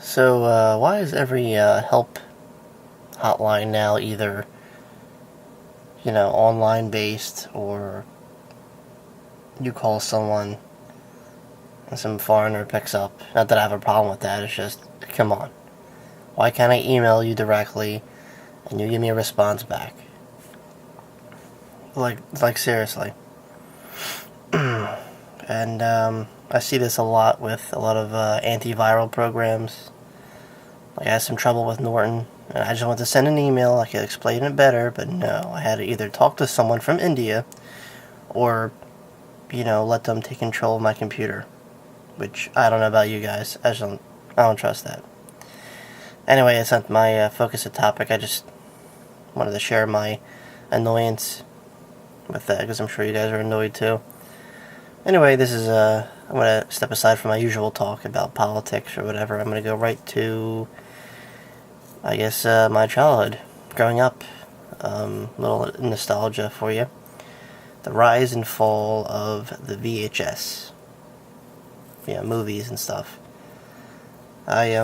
So, why is every help hotline now either, online based, or you call someone and some foreigner picks up? Not that I have a problem with that, it's just, come on. Why can't I email you directly and you give me a response back? Like seriously. And, I see this a lot with a lot of antiviral programs. Like, I had some trouble with Norton, and I just wanted to send an email. I could explain it better, but no. I had to either talk to someone from India or, let them take control of my computer. Which, I don't know about you guys. I don't trust that. Anyway, it's not my focus of topic. I just wanted to share my annoyance with that, because I'm sure you guys are annoyed too. Anyway, this is, I'm going to step aside from my usual talk about politics or whatever. I'm going to go right to, I guess, my childhood, growing up. A little nostalgia for you. The rise and fall of the VHS. Movies and stuff. I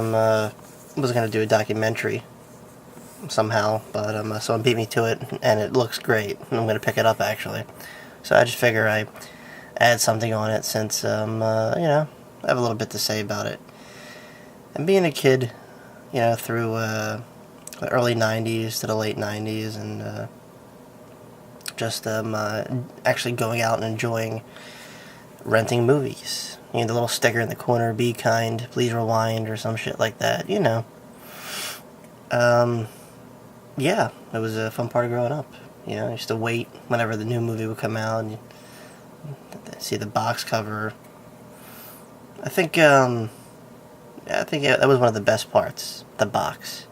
was going to do a documentary somehow, but someone beat me to it, and it looks great. I'm going to pick it up, actually. So I just figure I add something on it, since, I have a little bit to say about it. And being a kid, through the early 90s to the late 90s, and just actually going out and enjoying renting movies. The little sticker in the corner, "Be kind, please rewind," or some shit like that, Yeah, it was a fun part of growing up. I used to wait whenever the new movie would come out, and see the box cover. I think that was one of the best parts, the box.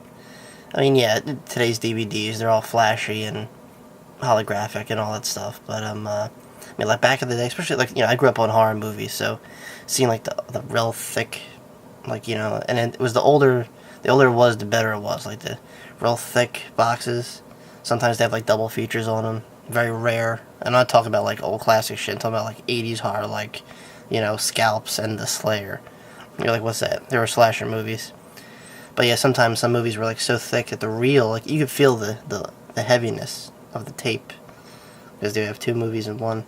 I mean, yeah, today's DVDs, they're all flashy and holographic and all that stuff, but, like back in the day, especially, I grew up on horror movies, so seeing, the real thick, and it was the older it was, the better it was, the real thick boxes. Sometimes they have, double features on them. Very rare. I'm not talking about, old classic shit. I'm talking about, 80s horror, Scalps and The Slayer. You're like, what's that? They were slasher movies. But yeah, sometimes some movies were, so thick that the reel, you could feel the heaviness of the tape. Because they have two movies in one.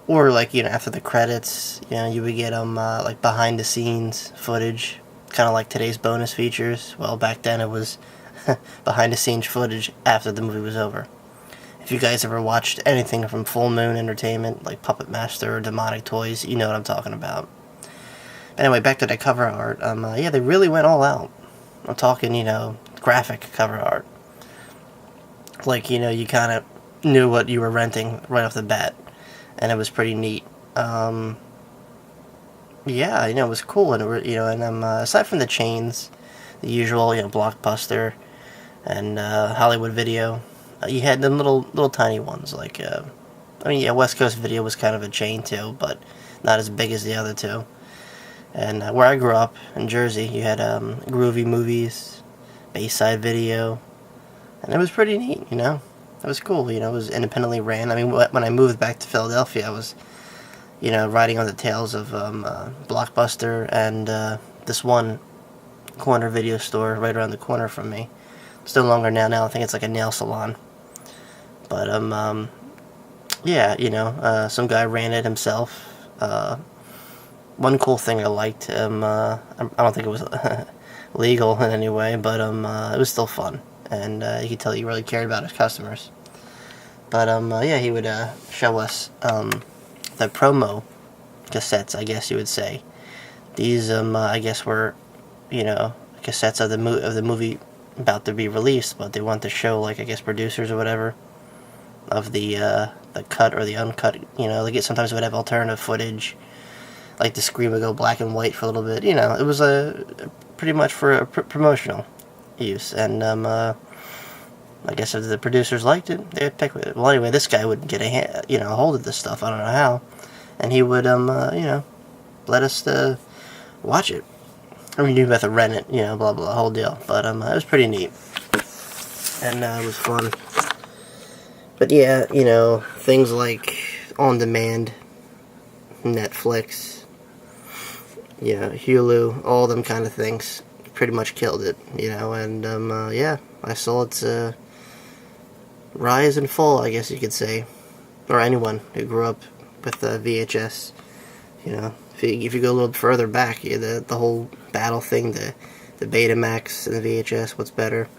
Or, after the credits, you would get them, behind-the-scenes footage. Kind of like today's bonus features. Well, back then it was behind-the-scenes footage after the movie was over. If you guys ever watched anything from Full Moon Entertainment, like Puppet Master or Demonic Toys, you know what I'm talking about. Anyway, back to the cover art. They really went all out. I'm talking, graphic cover art. You kind of knew what you were renting right off the bat. And it was pretty neat. It was cool. And, aside from the chains, the usual, Blockbuster and Hollywood Video, you had them little tiny ones, West Coast Video was kind of a chain too, but not as big as the other two. And where I grew up, in Jersey, you had Groovy Movies, Bayside Video, and it was pretty neat, It was cool, it was independently ran. I mean, when I moved back to Philadelphia, I was, riding on the tails of Blockbuster and this one corner video store right around the corner from me. It's no longer now. Now I think it's like a nail salon. But, some guy ran it himself. One cool thing I liked, I don't think it was legal in any way, but, it was still fun. And, you could tell he really cared about his customers. But, he would, show us, the promo cassettes, I guess you would say. These, I guess were, cassettes of the movie about to be released, but they want to show, I guess, producers or whatever of the cut or the uncut, sometimes would have alternative footage, the screen would go black and white for a little bit, it was pretty much for a promotional use, and, I guess if the producers liked it, they'd pick it. Well, anyway, this guy would get a hold of this stuff, I don't know how, and he would, let us, watch it. I mean, you have to rent it, blah, blah, the whole deal. But, it was pretty neat. And, it was fun. But, yeah, things like on-demand, Netflix, Hulu, all them kind of things. pretty much killed it, you know, and yeah, I saw its rise and fall, I guess you could say, or anyone who grew up with VHS, you know. If you go a little further back, yeah, the whole battle thing, the Betamax and the VHS, what's better?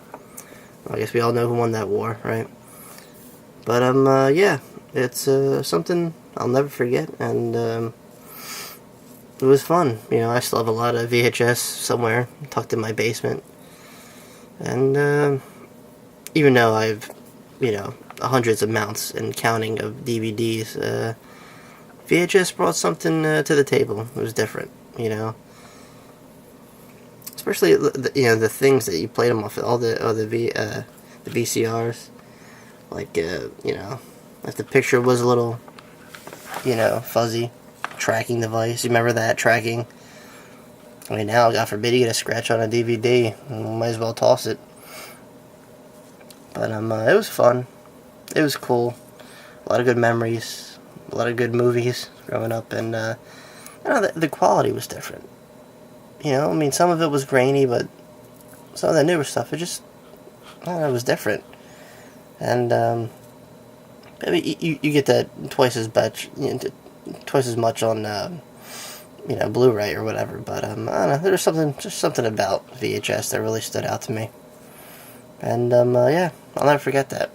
Well, I guess we all know who won that war, right? But yeah, it's something I'll never forget, and it was fun. You know, I still have a lot of VHS somewhere tucked in my basement, and even though I've, you know, hundreds of mounts and counting of DVDs, VHS brought something to the table. It was different, you know. Especially you know, the things that you played them off of, all the VCRs, like you know, if the picture was a little, you know, fuzzy, tracking device. You remember that tracking? I mean, now, God forbid, you get a scratch on a DVD, might as well toss it. But it was fun. It was cool. A lot of good memories. A lot of good movies growing up, and I don't know, the quality was different. You know, I mean, some of it was grainy, but some of the newer stuff, it just, I don't know, it was different. And I mean, you get that twice as much, you know, twice as much on you know, Blu-ray or whatever. But I don't know, there was something about VHS that really stood out to me. And yeah, I'll never forget that.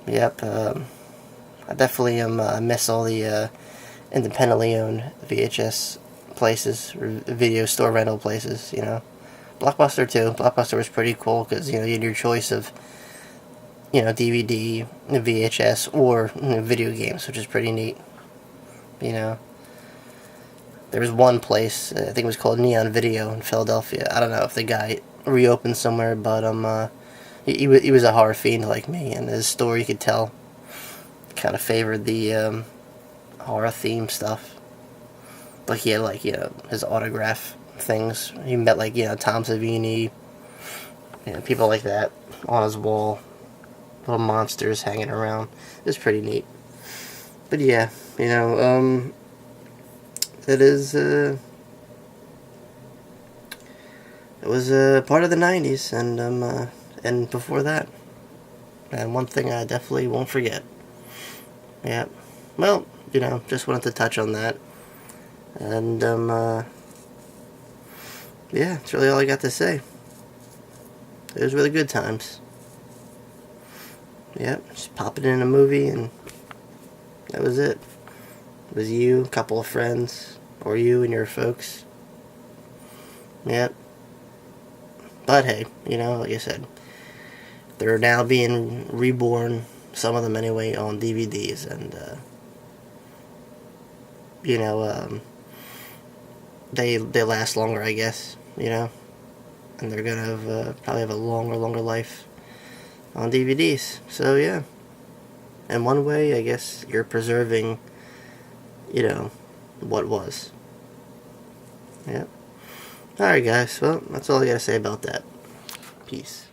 Yep. I definitely miss all the independently owned VHS places, or video store rental places, you know. Blockbuster too. Blockbuster was pretty cool because, you know, you had your choice of, you know, DVD, VHS, or, you know, video games, which is pretty neat. You know, there was one place, I think it was called Neon Video in Philadelphia. I don't know if the guy reopened somewhere, but he was a horror fiend like me, and his store, you could tell, kind of favored the horror theme stuff. Like, he had, like, you know, his autograph things. He met, like, you know, Tom Savini, you know, people like that on his wall. Little monsters hanging around. It was pretty neat. But yeah, you know, it is, it was part of the 90s, and before that. And one thing I definitely won't forget. Yeah. Well, you know, just wanted to touch on that. And, yeah, that's really all I got to say. It was really good times. Yep, just pop it in a movie, and that was it. It was you, a couple of friends, or you and your folks. Yep. But hey, you know, like I said, they're now being reborn, some of them anyway, on DVDs, and, you know, they last longer, I guess, you know, and they're gonna have, probably have a longer life on DVDs, so yeah. In one way, I guess, you're preserving, you know, what was. Yeah. Alright, guys, well, that's all I gotta say about that. Peace.